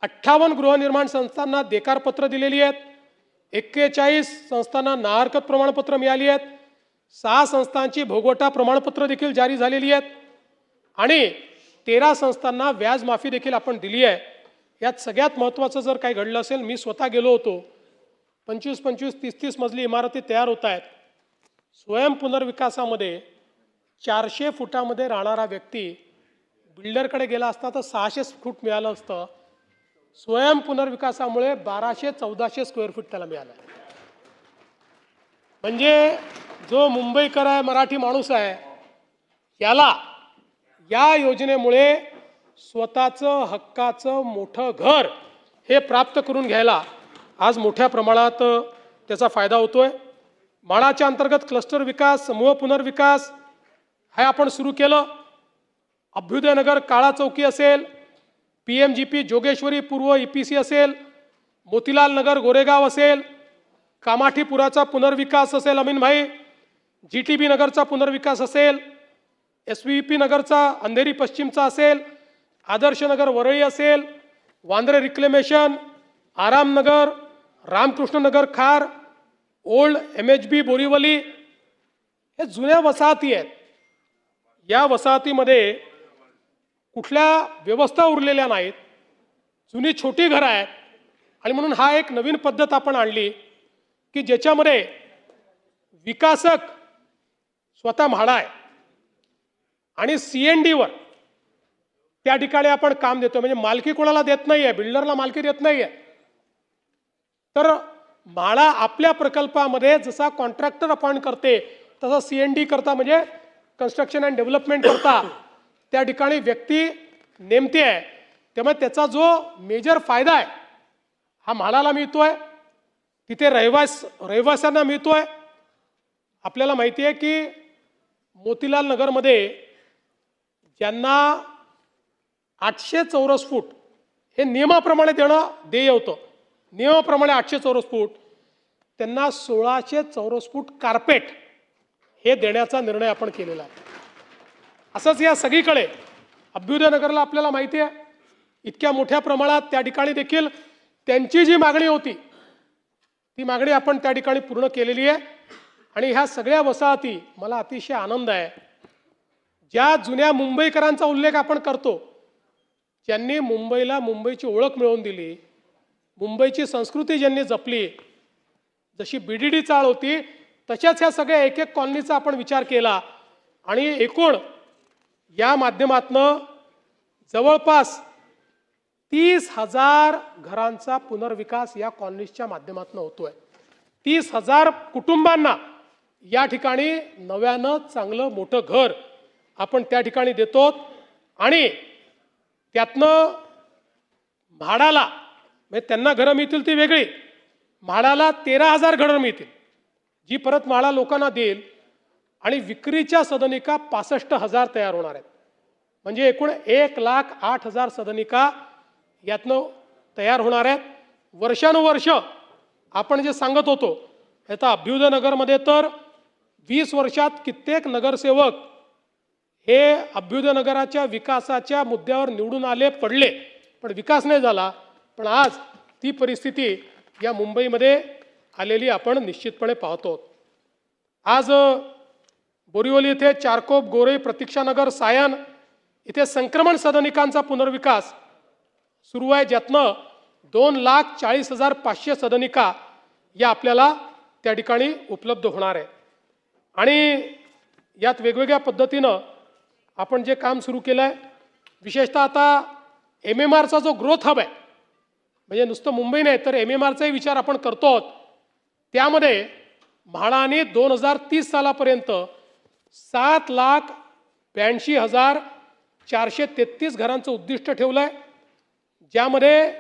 58 गृहनिर्माण संस्थांना देकार पत्र दिलेली आहेत, 41 संस्थांना नाहरकत प्रमाणपत्र मिळाली आहेत, 6 संस्थांची भोगवटा प्रमाणपत्र देखील जारी झालेली आहेत आणि 13 संस्थांना व्याज माफी देखील आपण दिली आहे। यात सगळ्यात महत्त्वाचं जर काही घडलं असेल, मी स्वतः गेलो होतो, 25-25, 30-30 मजली इमारती तयार होत आहेत। स्वयं पुनर्विकासामध्ये 400 फुटामध्ये राहणारा व्यक्ती बिल्डरकडे गेला असता तर 600 फूट मिळालं असतं। स्वयं पुनर्विकासामुळे 1200-1400 स्क्वेअर फूट त्याला मिळालं। म्हणजे जो मुंबईकर आहे, मराठी माणूस आहे, याला या योजनेमुळे स्वतःचं हक्काचं मोठं घर हे प्राप्त करून घ्यायला आज मोठ्या प्रमाणात त्याचा फायदा होतोय। माळाच्या अंतर्गत क्लस्टर विकास, समूह पुनर्विकास हे आपण सुरू केलं। अभ्युदयनगर काळा चौकी असेल, PMGP जोगेश्वरी पूर्व EPC असेल, मोतीलाल नगर गोरेगाव असेल, कामाठीपुराचा पुनर्विकास असेल अमीन भाई, GTB नगरचा पुनर्विकास असेल, SVP नगरचा अंधेरी पश्चिमचा असेल, आदर्श नगर वरळी असेल, वांद्रे रिक्लेमेशन, आरामनगर, रामकृष्ण नगर खार, ओल्ड MHB बोरीवली, हे जुन्या वसाहती आहेत। या वसाहतीमध्ये कुठल्या व्यवस्था उरलेल्या नाहीत, जुनी छोटी घरं आहेत आणि म्हणून हा एक नवीन पद्धत आपण आणली की ज्याच्यामध्ये विकासक स्वतः म्हाडा आहे आणि CNDवर त्या ठिकाणी आपण काम देतो। म्हणजे मालकी कोणाला देत नाहीये, बिल्डरला मालकी देत नाहीये, तर म्हाडा आपल्या प्रकल्पामध्ये जसा कॉन्ट्रॅक्टर अपॉइंट करते तसा CND करता, म्हणजे कन्स्ट्रक्शन अँड डेव्हलपमेंट करता त्या ठिकाणी व्यक्ती नेमते आहे। त्यामुळे त्याचा जो मेजर फायदा आहे हा म्हाडाला मिळतोय, तिथे रहिवाशांना मिळतोय। आपल्याला माहिती आहे की मोतीलाल नगरमध्ये ज्यांना 800 चौरस फूट हे नियमाप्रमाणे देणं देय होतं, नियमाप्रमाणे 800 चौरस फूट, त्यांना 1600 चौरस फूट कार्पेट हे देण्याचा निर्णय आपण केलेला आहे। असंच या सगळीकडे अभ्युदयनगरला आपल्याला माहिती आहे इतक्या मोठ्या प्रमाणात त्या ठिकाणी देखील त्यांची जी मागणी होती ती मागणी आपण त्या ठिकाणी पूर्ण केलेली आहे। आणि ह्या सगळ्या वसाहती, मला अतिशय आनंद आहे, ज्या जुन्या मुंबईकरांचा उल्लेख आपण करतो, ज्यांनी मुंबईला मुंबईची ओळख मिळवून दिली, मुंबईची संस्कृती ज्यांनी जपली, जशी BDD चाळ होती तशाच ह्या सगळ्या एक एक कॉलनीचा आपण विचार केला आणि एकूण या माध्यमातनं जवळपास 30,000 घरांचा पुनर्विकास या कॉलनीच्या माध्यमातून होतोय। 30,000 कुटुंबांना या ठिकाणी नव्यानं चांगलं मोठं घर आपण त्या ठिकाणी देतो आणि त्यातनं म्हाडाला, म्हणजे त्यांना घरं मिळतील ती वेगळी, म्हाडाला 13,000 घरं मिळतील जी परत म्हाडा लोकांना देईल आणि विक्रीच्या सदनिका 65,000 तयार होणार आहेत। म्हणजे एकूण 1,08,000 सदनिका यातनं तयार होणार आहेत। वर्षानुवर्ष आपण जे सांगत होतो, आता अभ्युदयनगरमध्ये तर 20 वर्षात कित्येक नगरसेवक हे अभ्युदयनगराच्या विकासाच्या मुद्द्यावर निवडून आले, पडले, पण विकास नाही झाला। पण आज ती परिस्थिती या मुंबईमध्ये आलेली आपण निश्चितपणे पाहतो। आज बोरीवली इथे चारकोप, गोरे, प्रतीक्षानगर, सायन इथे संक्रमण सदनिकांचा पुनर्विकास सुरू आहे, ज्यातनं 2,40,500 सदनिका या आपल्याला त्या ठिकाणी उपलब्ध होणार आहे। आणि यात वेगवेगळ्या पद्धतीनं आपण जे काम सुरू केलं आहे, विशेषतः आता MMRचा जो ग्रोथ हब आहे, म्हणजे नुसतं मुंबई नाही तर MMRचाही विचार आपण करतो, त्यामध्ये म्हाडाने 2030 सालापर्यंत 7,82,433 घरांचं उद्दिष्ट ठेवलं आहे, ज्यामध्ये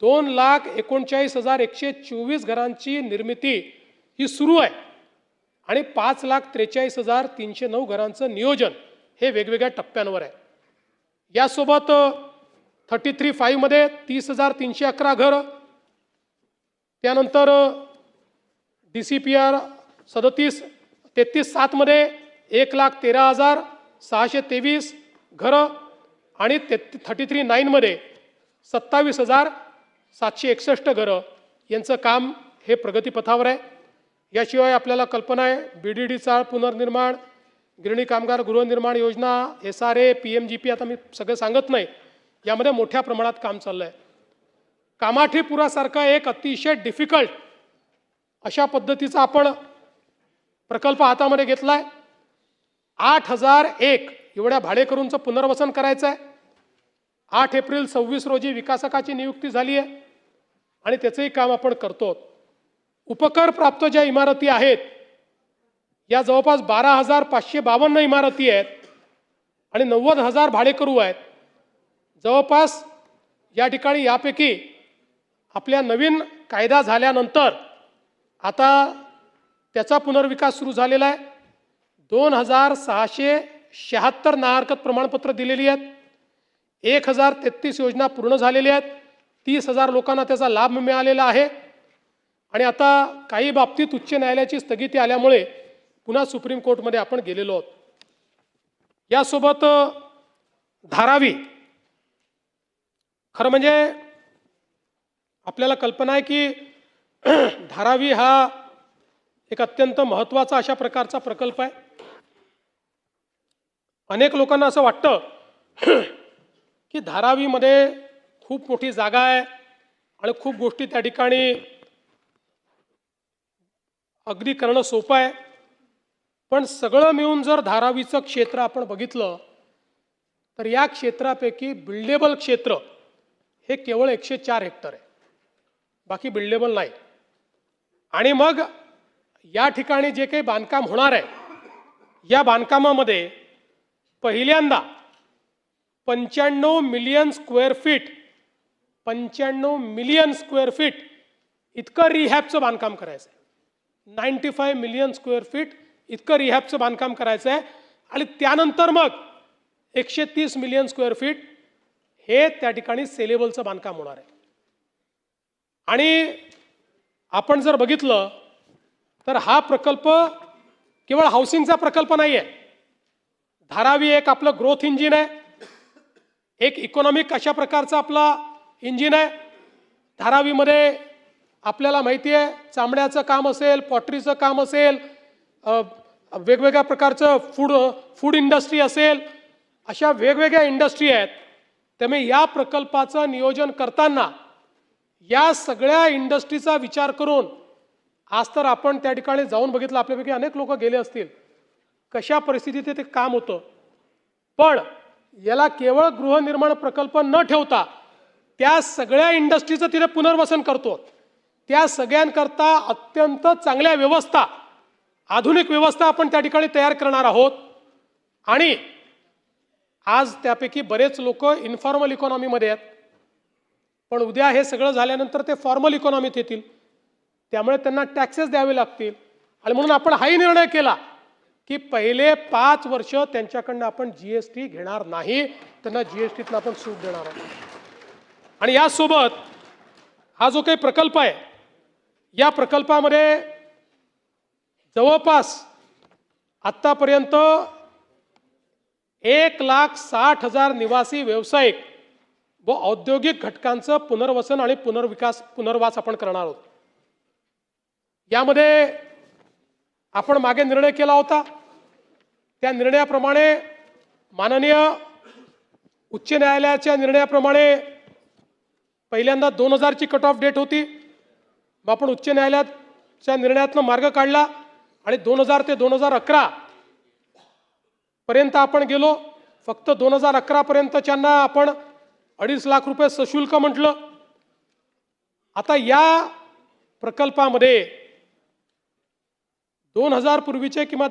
2,39,124 घरांची निर्मिती ही सुरू आहे आणि 5,43,309 घरांचं नियोजन हे वेगवेगळ्या टप्प्यांवर आहे। यासोबत 33/5 मध्ये 30,311 घरं, त्यानंतर DCPR 33/7 मध्ये 1,13,623 घरं आणि 33/9 मध्ये 27,761 घरं यांचं काम हे प्रगतीपथावर आहे. याशिवाय आपल्याला कल्पना आहे BDD चाळ पुनर्निर्माण, गिरणी कामगार गृहनिर्माण योजना, SRA, PMGP, आता मी सगळं सांगत नाही, यामध्ये मोठ्या प्रमाणात काम चाललं आहे. कामाठीपुरासारखा एक अतिशय डिफिकल्ट अशा पद्धतीचा आपण प्रकल्प हातामध्ये घेतला आहे. 8,001 एवढ्या भाडेकरूंचं पुनर्वसन करायचं आहे. 8 एप्रिल 26 रोजी विकासकाची नियुक्ती झाली आहे आणि त्याचंही काम आपण करतो. उपकर प्राप्त ज्या इमारती आहेत या जवळपास 12,552 इमारती आहेत आणि 90,000 भाडेकरू आहेत. जवळपास या ठिकाणी यापैकी आपल्या नवीन कायदा झाल्यानंतर आता त्याचा पुनर्विकास सुरू झालेला आहे. 2,676 नाहरकत प्रमाणपत्र दिलेली आहेत. 1,033 योजना पूर्ण झालेल्या आहेत. 30,000 लोकांना त्याचा लाभ मिळालेला आहे आणि आता काही बाबतीत उच्च न्यायालयाची स्थगिती आल्यामुळे पुन्हा सुप्रीम कोर्टमध्ये आपण गेलेलो आहोत. यासोबत धारावी, खरं म्हणजे आपल्याला कल्पना आहे की धारावी हा एक अत्यंत महत्त्वाचा अशा प्रकारचा प्रकल्प आहे. अनेक लोकांना असं वाटतं की धारावीमध्ये खूप मोठी जागा आहे आणि खूप गोष्टी त्या ठिकाणी अगदी करणं सोपं आहे. पण सगळं मिळून जर धारावीचं क्षेत्र आपण बघितलं तर या क्षेत्रापैकी बिल्डेबल क्षेत्र हे केवळ 104 हेक्टर आहे, बाकी बिल्डेबल नाही. आणि मग या ठिकाणी जे काही बांधकाम होणार आहे या बांधकामामध्ये पहिल्यांदा 95 million square feet 95 million square feet इतकं रिहॅबचं बांधकाम करायचं आहे. 95 मिलियन स्क्वेअर फीट इतकं रिहॅबचं बांधकाम करायचं आहे आणि त्यानंतर मग 130 मिलियन स्क्वेअर फीट हे त्या ठिकाणी सेलेबलचं बांधकाम होणार आहे. आणि आपण जर बघितलं तर हा प्रकल्प केवळ हाऊसिंगचा प्रकल्प नाही आहे. धारावी एक आपलं ग्रोथ इंजिन आहे, एक इकॉनॉमिक अशा प्रकारचा आपला इंजिन आहे. धारावीमध्ये आपल्याला माहिती आहे चामड्याचं काम असेल, पॉटरीचं काम असेल, वेगवेगळ्या प्रकारचं फूड इंडस्ट्री असेल, अशा वेगवेगळ्या इंडस्ट्री आहेत. त्यामुळे या प्रकल्पाचं नियोजन करताना या सगळ्या इंडस्ट्रीचा विचार करून आज तर आपण त्या ठिकाणी जाऊन बघितलं, आपल्यापैकी अनेक लोक गेले असतील, कशा परिस्थितीत ते काम होतं. पण याला केवळ गृहनिर्माण प्रकल्प न ठेवता त्या सगळ्या इंडस्ट्रीचं तिथे पुनर्वसन करतो. त्या सगळ्यांकरता अत्यंत चांगल्या व्यवस्था, आधुनिक व्यवस्था आपण त्या ठिकाणी तयार करणार आहोत. आणि आज त्यापैकी बरेच लोक इन्फॉर्मल इकॉनॉमीमध्ये आहेत, पण उद्या हे सगळं झाल्यानंतर ते फॉर्मल इकॉनॉमीत येतील, त्यामुळे त्यांना टॅक्सेस द्यावे लागतील. आणि म्हणून आपण हाही निर्णय केला की पहिले 5 वर्ष त्यांच्याकडनं आपण GST घेणार नाही, त्यांना GSTतनं आपण सूट देणार आहोत. आणि यासोबत हा जो काही प्रकल्प आहे या प्रकल्पामध्ये जवळपास आत्तापर्यंत 1,60,000 निवासी, व्यावसायिक व औद्योगिक घटकांचं पुनर्वसन आणि पुनर्वास आपण करणार आहोत. यामध्ये आपण मागे निर्णय केला होता, त्या निर्णयाप्रमाणे माननीय उच्च न्यायालयाच्या निर्णयाप्रमाणे पहिल्यांदा 2000ची कट ऑफ डेट होती. मग आपण उच्च न्यायालयाच्या निर्णयातनं मार्ग काढला आणि 2000 ते 2011 पर्यंत आपण गेलो. फक्त 2011 पर्यंतच्यांना आपण 2.5 लाख रुपये सशुल्क म्हटलं. आता या प्रकल्पामध्ये 2000 पूर्वीचे किंवा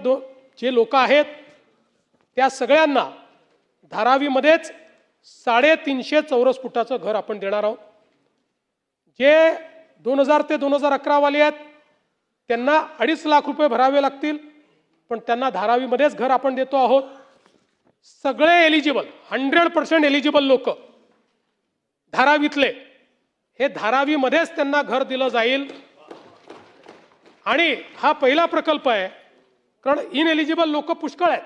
जे लोक आहेत त्या सगळ्यांना धारावीमध्येच 350 चौरस फुटाचं घर आपण देणार आहोत. जे 2000 ते 2011 वाले आहेत त्यांना 2.5 लाख रुपये भरावे लागतील, पण त्यांना धारावीमध्येच घर आपण देतो आहोत. सगळे एलिजिबल 100% एलिजिबल लोक धारावीतले हे धारावीमध्येच त्यांना घर दिलं जाईल. आणि हा पहिला प्रकल्प आहे, कारण इनएलिजिबल लोक पुष्कळ आहेत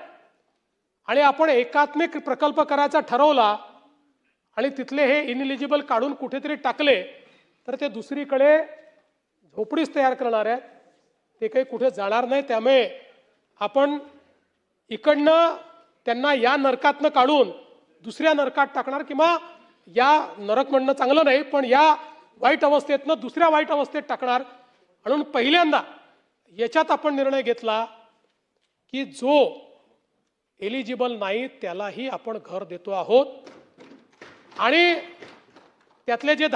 आणि आपण एकात्मिक प्रकल्प करायचा ठरवला आणि तिथले हे इनएलिजिबल काढून कुठेतरी टाकले तर ते दुसरीकडे झोपडीच तयार करणार आहेत, ते काही कुठे जाणार नाही. त्यामुळे आपण इकडनं त्यांना या नरकातनं काढून दुसऱ्या नरकात टाकणार, किंवा या नरक म्हणणं चांगलं नाही पण या वाईट अवस्थेतनं दुसऱ्या वाईट अवस्थेत टाकणार. म्हणून पहिल्यांदा याच्यात आपण निर्णय घेतला की जो एलिजिबल नाही त्यालाही आपण घर देतो आहोत. आणि त्यातले जे